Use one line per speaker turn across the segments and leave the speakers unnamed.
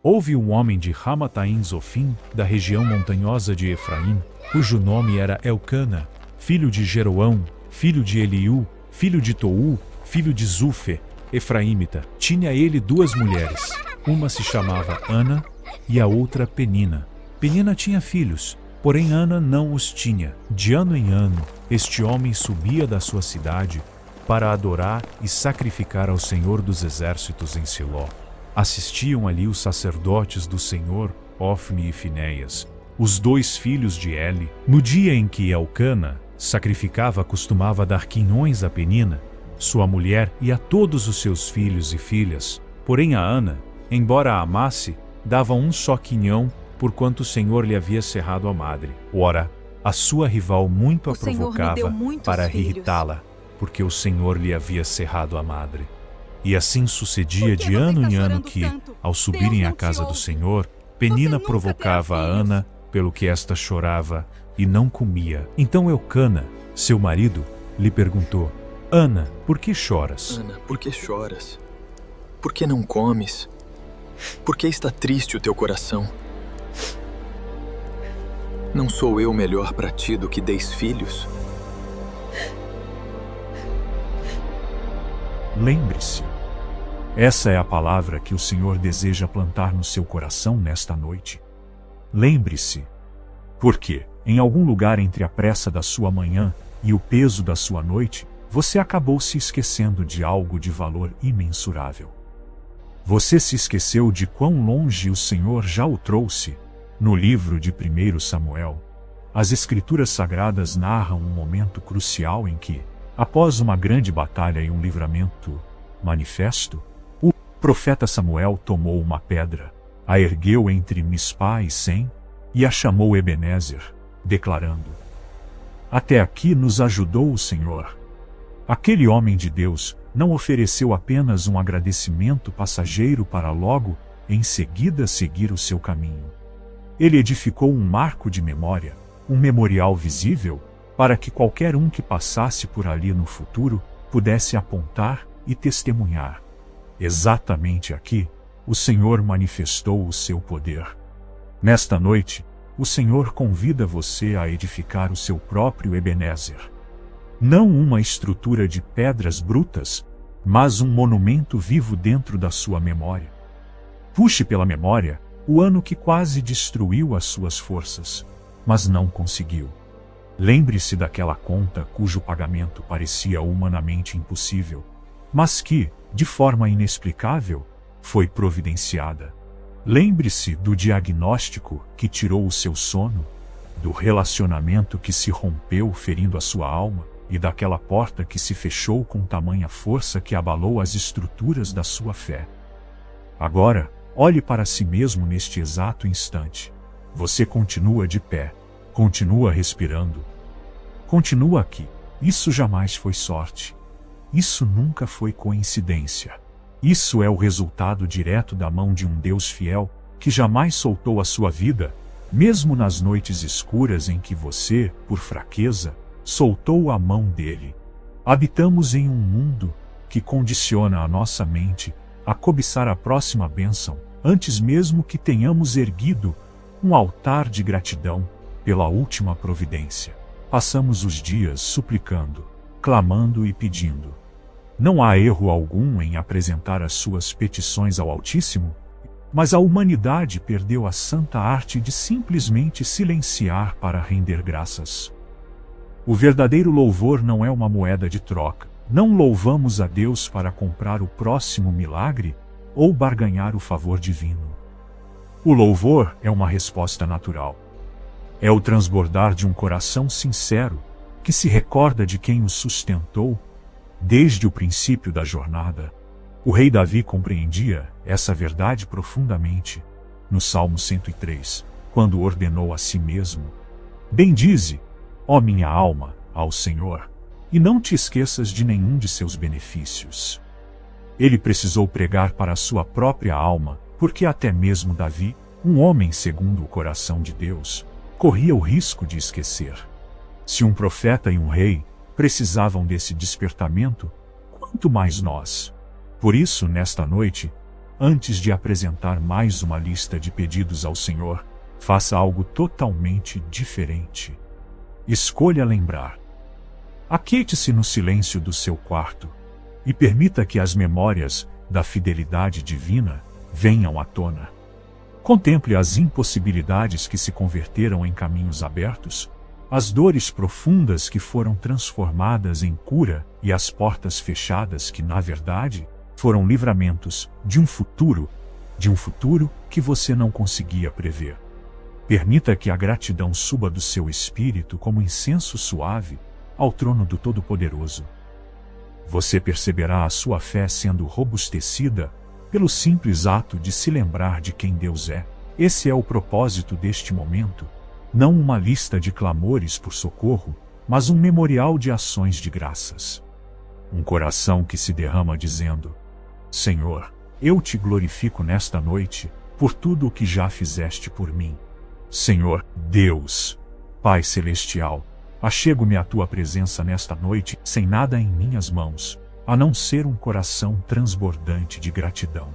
Houve um homem de Ramataim Zofim, da região montanhosa de Efraim, cujo nome era Elcana, filho de Jeroão, filho de Eliú, filho de Tou, filho de Zufe, efraímita. Tinha ele duas mulheres, uma se chamava Ana e a outra Penina. Penina tinha filhos, porém Ana não os tinha. De ano em ano, este homem subia da sua cidade para adorar e sacrificar ao Senhor dos Exércitos em Siló. Assistiam ali os sacerdotes do Senhor, Ofni e Finéias, os dois filhos de Eli. No dia em que Elcana sacrificava, costumava dar quinhões a Penina, sua mulher, e a todos os seus filhos e filhas. Porém a Ana, embora a amasse, dava um só quinhão, porquanto o Senhor lhe havia cerrado a madre. Ora, a sua rival muito a provocava para irritá-la, porque o Senhor lhe havia cerrado a madre. E assim sucedia de ano em ano que, ao subirem à casa do Senhor, Penina provocava a Ana, pelo que esta chorava e não comia. Então Elcana, seu marido, lhe perguntou: Ana, por que choras?
Ana, por que choras? Por que não comes? Por que está triste o teu coração? Não sou eu melhor para ti do que 10 filhos?
Lembre-se, essa é a palavra que o Senhor deseja plantar no seu coração nesta noite. Lembre-se, porque, em algum lugar entre a pressa da sua manhã e o peso da sua noite, você acabou se esquecendo de algo de valor imensurável. Você se esqueceu de quão longe o Senhor já o trouxe. No livro de 1 Samuel, as Escrituras Sagradas narram um momento crucial em que, após uma grande batalha e um livramento manifesto, o profeta Samuel tomou uma pedra, a ergueu entre Mispá e Sem, e a chamou Ebenezer, declarando: Até aqui nos ajudou o Senhor. Aquele homem de Deus não ofereceu apenas um agradecimento passageiro para logo, em seguida, seguir o seu caminho. Ele edificou um marco de memória, um memorial visível, para que qualquer um que passasse por ali no futuro pudesse apontar e testemunhar. Exatamente aqui, o Senhor manifestou o seu poder. Nesta noite, o Senhor convida você a edificar o seu próprio Ebenezer. Não uma estrutura de pedras brutas, mas um monumento vivo dentro da sua memória. Puxe pela memória o ano que quase destruiu as suas forças, mas não conseguiu. Lembre-se daquela conta cujo pagamento parecia humanamente impossível, mas que, de forma inexplicável, foi providenciada. Lembre-se do diagnóstico que tirou o seu sono, do relacionamento que se rompeu ferindo a sua alma, e daquela porta que se fechou com tamanha força que abalou as estruturas da sua fé. Agora, olhe para si mesmo neste exato instante. Você continua de pé, continua respirando, continua aqui. Isso jamais foi sorte. Isso nunca foi coincidência. Isso é o resultado direto da mão de um Deus fiel, que jamais soltou a sua vida, mesmo nas noites escuras em que você, por fraqueza, soltou a mão dele. Habitamos em um mundo que condiciona a nossa mente a cobiçar a próxima bênção, antes mesmo que tenhamos erguido um altar de gratidão pela última providência. Passamos os dias suplicando, clamando e pedindo. Não há erro algum em apresentar as suas petições ao Altíssimo, mas a humanidade perdeu a santa arte de simplesmente silenciar para render graças. O verdadeiro louvor não é uma moeda de troca. Não louvamos a Deus para comprar o próximo milagre ou barganhar o favor divino. O louvor é uma resposta natural. É o transbordar de um coração sincero, que se recorda de quem o sustentou desde o princípio da jornada. O rei Davi compreendia essa verdade profundamente no Salmo 103, quando ordenou a si mesmo: Bendize, ó minha alma, ao Senhor, e não te esqueças de nenhum de seus benefícios. Ele precisou pregar para a sua própria alma, porque até mesmo Davi, um homem segundo o coração de Deus, corria o risco de esquecer. Se um profeta e um rei precisavam desse despertamento, quanto mais nós. Por isso, nesta noite, antes de apresentar mais uma lista de pedidos ao Senhor, faça algo totalmente diferente. Escolha lembrar. Aquiete-se no silêncio do seu quarto e permita que as memórias da fidelidade divina venham à tona. Contemple as impossibilidades que se converteram em caminhos abertos, as dores profundas que foram transformadas em cura e as portas fechadas que, na verdade, foram livramentos de um futuro que você não conseguia prever. Permita que a gratidão suba do seu espírito como incenso suave ao trono do Todo-Poderoso. Você perceberá a sua fé sendo robustecida pelo simples ato de se lembrar de quem Deus é. Esse é o propósito deste momento, não uma lista de clamores por socorro, mas um memorial de ações de graças. Um coração que se derrama dizendo: Senhor, eu te glorifico nesta noite por tudo o que já fizeste por mim. Senhor, Deus, Pai Celestial, achego-me à tua presença nesta noite sem nada em minhas mãos, a não ser um coração transbordante de gratidão.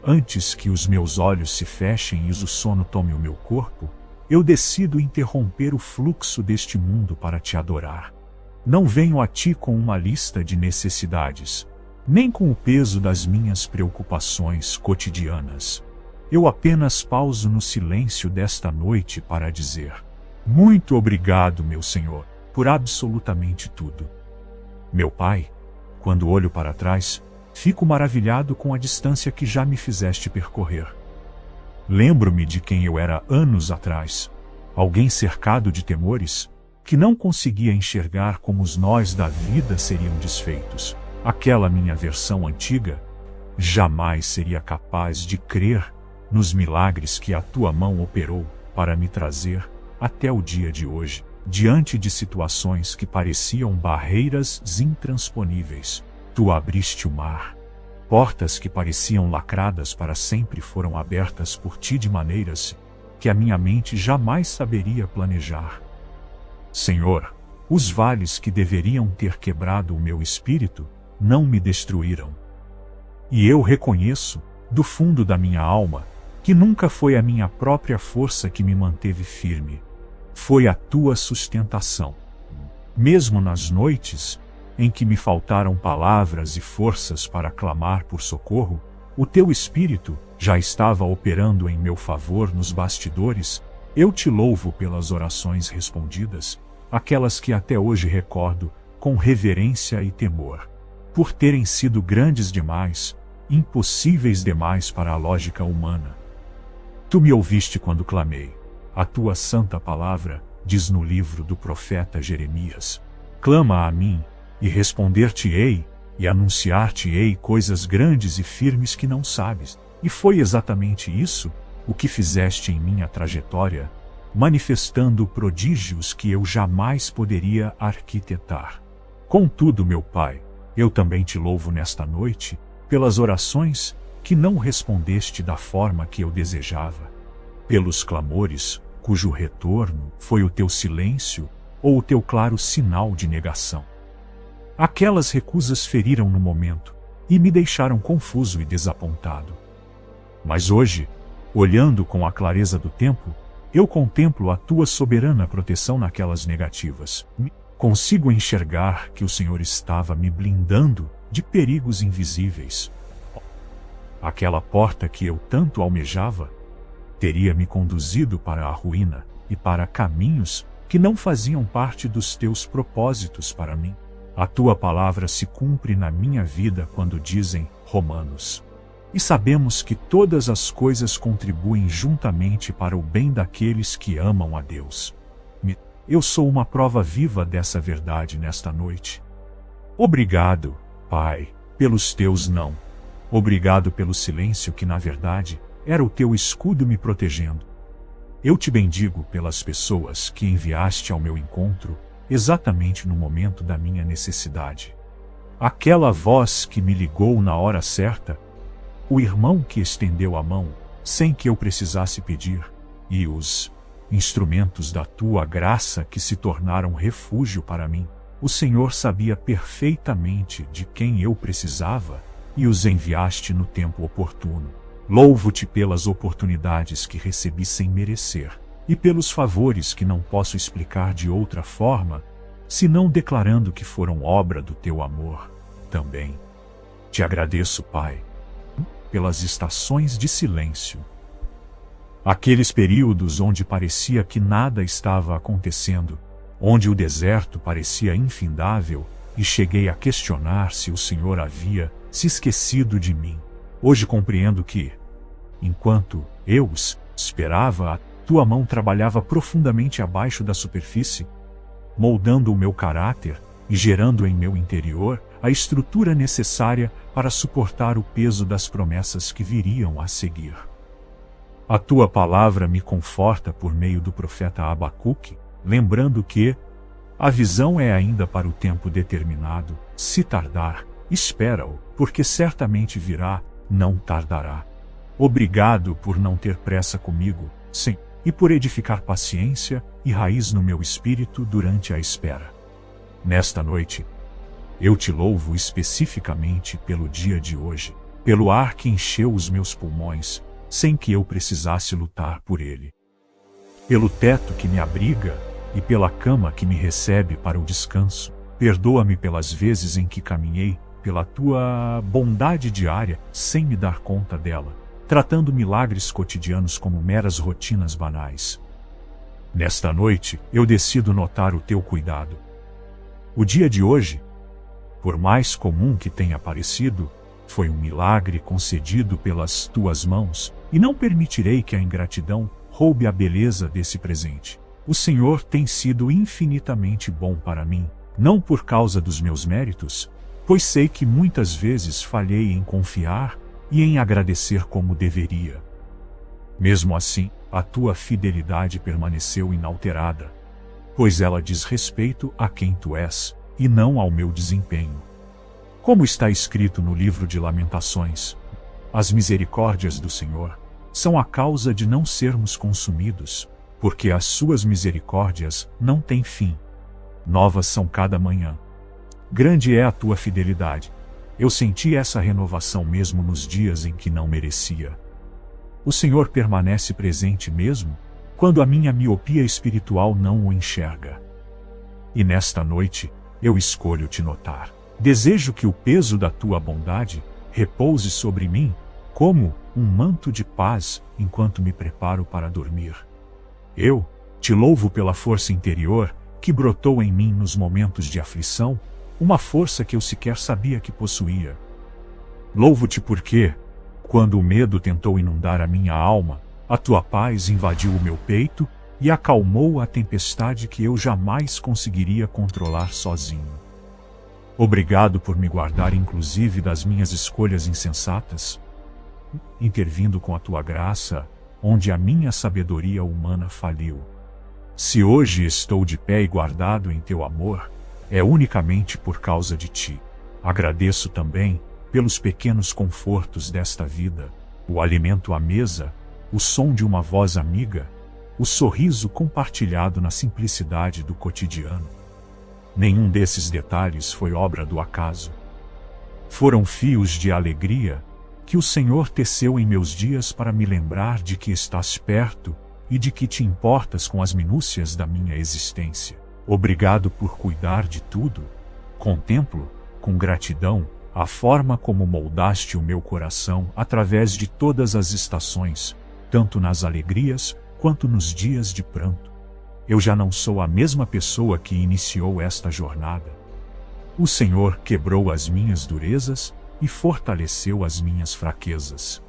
Antes que os meus olhos se fechem e o sono tome o meu corpo, eu decido interromper o fluxo deste mundo para te adorar. Não venho a ti com uma lista de necessidades, nem com o peso das minhas preocupações cotidianas. Eu apenas pauso no silêncio desta noite para dizer: muito obrigado, meu Senhor, por absolutamente tudo. Meu Pai, quando olho para trás, fico maravilhado com a distância que já me fizeste percorrer. Lembro-me de quem eu era anos atrás, alguém cercado de temores, que não conseguia enxergar como os nós da vida seriam desfeitos. Aquela minha versão antiga jamais seria capaz de crer nos milagres que a tua mão operou para me trazer até o dia de hoje, diante de situações que pareciam barreiras intransponíveis. Tu abriste o mar. Portas que pareciam lacradas para sempre foram abertas por ti de maneiras que a minha mente jamais saberia planejar. Senhor, os vales que deveriam ter quebrado o meu espírito não me destruíram. E eu reconheço, do fundo da minha alma, que nunca foi a minha própria força que me manteve firme. Foi a tua sustentação. Mesmo nas noites em que me faltaram palavras e forças para clamar por socorro, o teu Espírito já estava operando em meu favor nos bastidores. Eu te louvo pelas orações respondidas, aquelas que até hoje recordo com reverência e temor, por terem sido grandes demais, impossíveis demais para a lógica humana. Tu me ouviste quando clamei. A tua santa palavra diz no livro do profeta Jeremias: clama a mim, e responder-te-ei, e anunciar-te-ei coisas grandes e firmes que não sabes. E foi exatamente isso o que fizeste em minha trajetória, manifestando prodígios que eu jamais poderia arquitetar. Contudo, meu Pai, eu também te louvo nesta noite, pelas orações que não respondeste da forma que eu desejava, pelos clamores cujo retorno foi o teu silêncio ou o teu claro sinal de negação. Aquelas recusas feriram no momento e me deixaram confuso e desapontado. Mas hoje, olhando com a clareza do tempo, eu contemplo a tua soberana proteção naquelas negativas. Consigo enxergar que o Senhor estava me blindando de perigos invisíveis. Aquela porta que eu tanto almejava teria me conduzido para a ruína e para caminhos que não faziam parte dos teus propósitos para mim. A tua palavra se cumpre na minha vida quando dizem Romanos. E sabemos que todas as coisas contribuem juntamente para o bem daqueles que amam a Deus. Eu sou uma prova viva dessa verdade nesta noite. Obrigado, Pai, pelos teus não. Obrigado pelo silêncio que, na verdade, era o teu escudo me protegendo. Eu te bendigo pelas pessoas que enviaste ao meu encontro, exatamente no momento da minha necessidade. Aquela voz que me ligou na hora certa, o irmão que estendeu a mão, sem que eu precisasse pedir, e os instrumentos da tua graça que se tornaram refúgio para mim. O Senhor sabia perfeitamente de quem eu precisava e os enviaste no tempo oportuno. Louvo-te pelas oportunidades que recebi sem merecer, e pelos favores que não posso explicar de outra forma, senão declarando que foram obra do teu amor. Também te agradeço, Pai, pelas estações de silêncio. Aqueles períodos onde parecia que nada estava acontecendo, onde o deserto parecia infindável, e cheguei a questionar se o Senhor havia se esquecido de mim. Hoje compreendo que, enquanto eu esperava, a tua mão trabalhava profundamente abaixo da superfície, moldando o meu caráter e gerando em meu interior a estrutura necessária para suportar o peso das promessas que viriam a seguir. A tua palavra me conforta por meio do profeta Abacuque, lembrando que a visão é ainda para o tempo determinado. Se tardar, espera-o, porque certamente virá, não tardará. Obrigado por não ter pressa comigo, sim, e por edificar paciência e raiz no meu espírito durante a espera. Nesta noite, eu te louvo especificamente pelo dia de hoje, pelo ar que encheu os meus pulmões, sem que eu precisasse lutar por ele, pelo teto que me abriga e pela cama que me recebe para o descanso. Perdoa-me pelas vezes em que caminhei pela tua bondade diária sem me dar conta dela, tratando milagres cotidianos como meras rotinas banais. Nesta noite, eu decido notar o teu cuidado. O dia de hoje, por mais comum que tenha parecido, foi um milagre concedido pelas tuas mãos, e não permitirei que a ingratidão roube a beleza desse presente. O Senhor tem sido infinitamente bom para mim, não por causa dos meus méritos, pois sei que muitas vezes falhei em confiar e em agradecer como deveria. Mesmo assim, a tua fidelidade permaneceu inalterada, pois ela diz respeito a quem tu és, e não ao meu desempenho. Como está escrito no livro de Lamentações, as misericórdias do Senhor são a causa de não sermos consumidos, porque as suas misericórdias não têm fim. Novas são cada manhã. Grande é a tua fidelidade. Eu senti essa renovação mesmo nos dias em que não merecia. O Senhor permanece presente mesmo quando a minha miopia espiritual não o enxerga. E nesta noite, eu escolho te notar. Desejo que o peso da tua bondade repouse sobre mim como um manto de paz enquanto me preparo para dormir. Eu te louvo pela força interior que brotou em mim nos momentos de aflição, uma força que eu sequer sabia que possuía. Louvo-te porque, quando o medo tentou inundar a minha alma, a tua paz invadiu o meu peito e acalmou a tempestade que eu jamais conseguiria controlar sozinho. Obrigado por me guardar inclusive das minhas escolhas insensatas, intervindo com a tua graça, onde a minha sabedoria humana faliu. Se hoje estou de pé e guardado em teu amor, é unicamente por causa de ti. Agradeço também pelos pequenos confortos desta vida, o alimento à mesa, o som de uma voz amiga, o sorriso compartilhado na simplicidade do cotidiano. Nenhum desses detalhes foi obra do acaso. Foram fios de alegria que o Senhor teceu em meus dias para me lembrar de que estás perto e de que te importas com as minúcias da minha existência. Obrigado por cuidar de tudo. Contemplo, com gratidão, a forma como moldaste o meu coração através de todas as estações, tanto nas alegrias quanto nos dias de pranto. Eu já não sou a mesma pessoa que iniciou esta jornada. O Senhor quebrou as minhas durezas e fortaleceu as minhas fraquezas.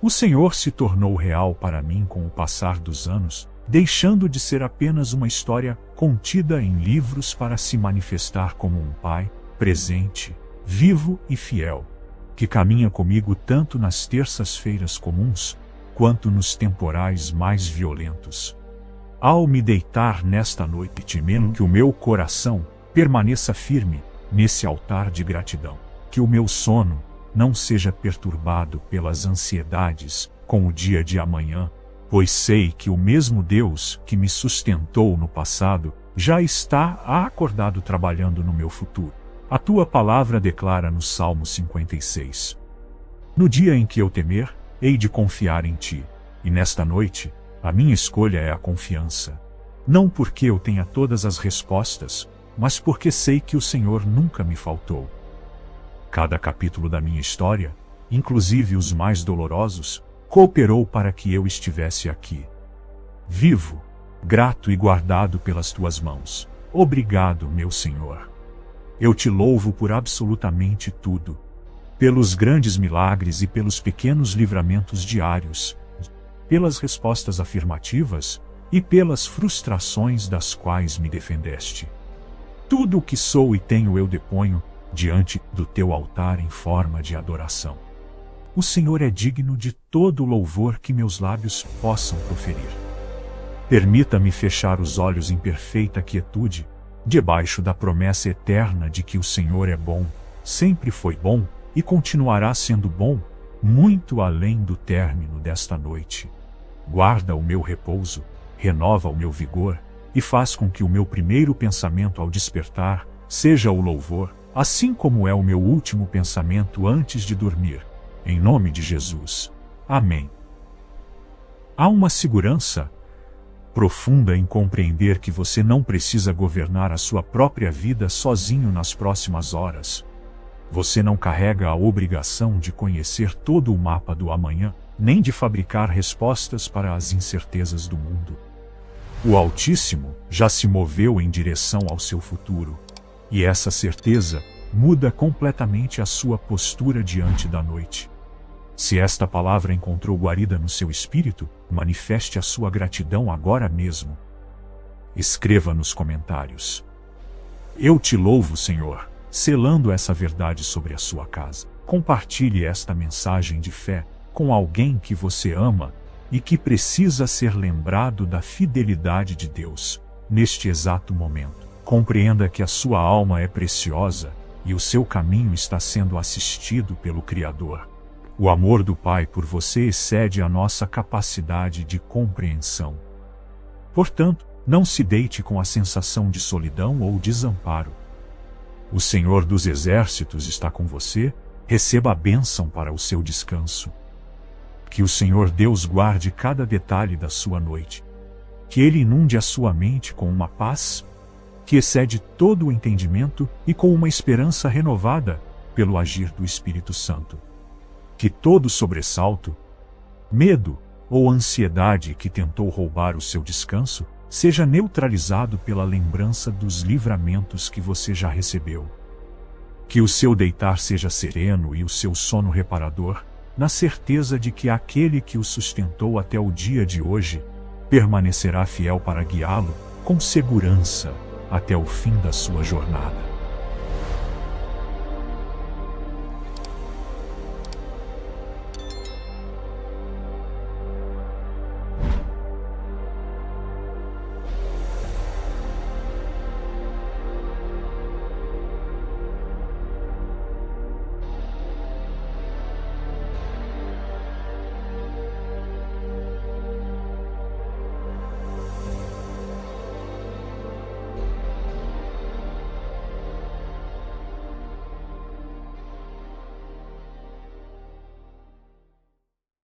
O Senhor se tornou real para mim com o passar dos anos, deixando de ser apenas uma história contida em livros para se manifestar como um Pai, presente, vivo e fiel, que caminha comigo tanto nas terças-feiras comuns, quanto nos temporais mais violentos. Ao me deitar nesta noite, temendo que o meu coração permaneça firme nesse altar de gratidão, que o meu sono não seja perturbado pelas ansiedades com o dia de amanhã, pois sei que o mesmo Deus que me sustentou no passado já está acordado trabalhando no meu futuro. A tua palavra declara no Salmo 56: No dia em que eu temer, hei de confiar em ti, e nesta noite, a minha escolha é a confiança. Não porque eu tenha todas as respostas, mas porque sei que o Senhor nunca me faltou. Cada capítulo da minha história, inclusive os mais dolorosos, cooperou para que eu estivesse aqui. Vivo, grato e guardado pelas tuas mãos. Obrigado, meu Senhor. Eu te louvo por absolutamente tudo, pelos grandes milagres e pelos pequenos livramentos diários, pelas respostas afirmativas e pelas frustrações das quais me defendeste. Tudo o que sou e tenho eu deponho diante do teu altar em forma de adoração. O Senhor é digno de todo o louvor que meus lábios possam proferir. Permita-me fechar os olhos em perfeita quietude, debaixo da promessa eterna de que o Senhor é bom, sempre foi bom e continuará sendo bom, muito além do término desta noite. Guarda o meu repouso, renova o meu vigor, e faz com que o meu primeiro pensamento ao despertar seja o louvor, assim como é o meu último pensamento antes de dormir. Em nome de Jesus. Amém. Há uma segurança profunda em compreender que você não precisa governar a sua própria vida sozinho nas próximas horas. Você não carrega a obrigação de conhecer todo o mapa do amanhã, nem de fabricar respostas para as incertezas do mundo. O Altíssimo já se moveu em direção ao seu futuro, e essa certeza muda completamente a sua postura diante da noite. Se esta palavra encontrou guarida no seu espírito, manifeste a sua gratidão agora mesmo. Escreva nos comentários: Eu te louvo, Senhor, selando essa verdade sobre a sua casa. Compartilhe esta mensagem de fé com alguém que você ama e que precisa ser lembrado da fidelidade de Deus neste exato momento. Compreenda que a sua alma é preciosa e o seu caminho está sendo assistido pelo Criador. O amor do Pai por você excede a nossa capacidade de compreensão. Portanto, não se deite com a sensação de solidão ou desamparo. O Senhor dos Exércitos está com você, receba a bênção para o seu descanso. Que o Senhor Deus guarde cada detalhe da sua noite. Que Ele inunde a sua mente com uma paz que excede todo o entendimento e com uma esperança renovada pelo agir do Espírito Santo. Que todo sobressalto, medo ou ansiedade que tentou roubar o seu descanso seja neutralizado pela lembrança dos livramentos que você já recebeu. Que o seu deitar seja sereno e o seu sono reparador, na certeza de que aquele que o sustentou até o dia de hoje permanecerá fiel para guiá-lo com segurança até o fim da sua jornada.